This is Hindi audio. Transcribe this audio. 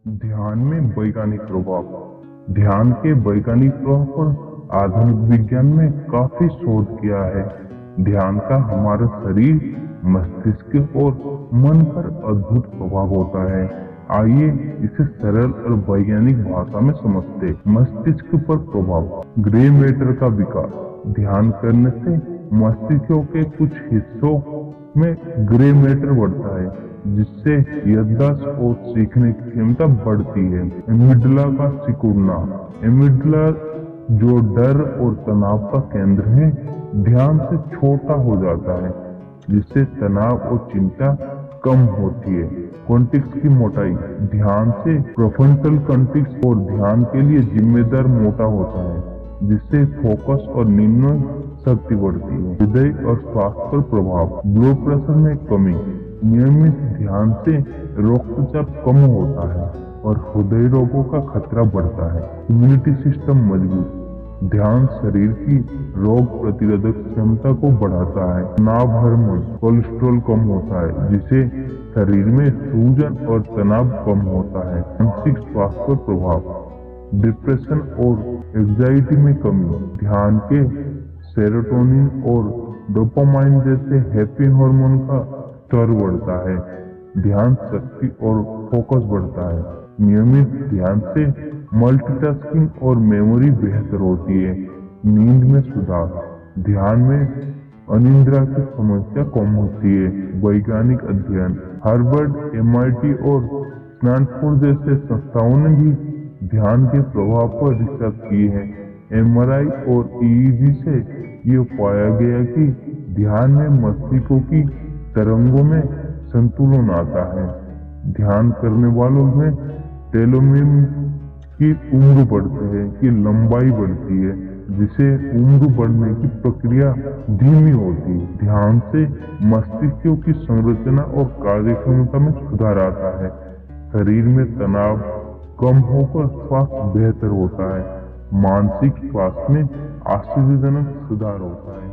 ध्यान में वैज्ञानिक प्रभाव। ध्यान के वैज्ञानिक प्रभाव पर आधुनिक विज्ञान में काफी शोध किया है। ध्यान का हमारे शरीर, मस्तिष्क और मन पर अद्भुत प्रभाव होता है। आइए इसे सरल और वैज्ञानिक भाषा में समझते। मस्तिष्क पर प्रभाव। ग्रे मैटर का विकास। ध्यान करने से मस्तिष्क के कुछ हिस्सों में ग्रे मैटर बढ़ता है, जिससे याददाश्त और सीखने की क्षमता बढ़ती है। एमिगडाला का सिकुड़ना। एमिगडाला, जो डर और तनाव का केंद्र है, ध्यान से छोटा हो जाता है, जिससे तनाव और चिंता कम होती है। कॉर्टेक्स की मोटाई। ध्यान से प्रीफ्रंटल कॉर्टेक्स और ध्यान के लिए जिम्मेदार मोटा होता है, जिससे फोकस और निर्णय शक्ति बढ़ती है। हृदय और स्वास्थ्य पर प्रभाव। ब्लड प्रेशर में कमी। नियमित ध्यान से रक्तचाप कम होता है और हृदय रोगों का खतरा बढ़ता है। इम्यूनिटी सिस्टम मजबूत। ध्यान शरीर की रोग प्रतिरोधक क्षमता को बढ़ाता है। तनाव हार्मोन। कोलेस्ट्रॉल कम होता है, जिससे शरीर में सूजन और तनाव कम होता है। मानसिक स्वास्थ्य पर प्रभाव। डिप्रेशन और एंजाइटी में कमी। ध्यान के सेरोटोनिन और डोपामाइन जैसे हैप्पी हार्मोन का स्तर बढ़ता है। ध्यान शक्ति और फोकस बढ़ता है। नियमित ध्यान से मल्टीटास्किंग और मेमोरी बेहतर होती है। नींद में सुधार। ध्यान में अनिद्रा की समस्या कम होती है। वैज्ञानिक अध्ययन। हार्वर्ड, MIT और स्टैनफोर्ड जैसे संस्थाओं ने भी ध्यान के प्रभाव पर रिसर्च की है। MRI और EEG से ये पाया गया कि ध्यान में मस्तिष्क की तरंगों में संतुलन आता है। ध्यान करने वालों में टेलोमेर की उम्र बढ़ती है, की लंबाई बढ़ती है, जिसे उम्र बढ़ने की प्रक्रिया धीमी होती है। ध्यान से मस्तिष्क की संरचना और कार्यक्षमता में सुधार आता है। शरीर में तनाव कम होकर स्वास्थ्य बेहतर होता है। मानसिक स्वास्थ्य में आश्चर्यजनक सुधार होता है।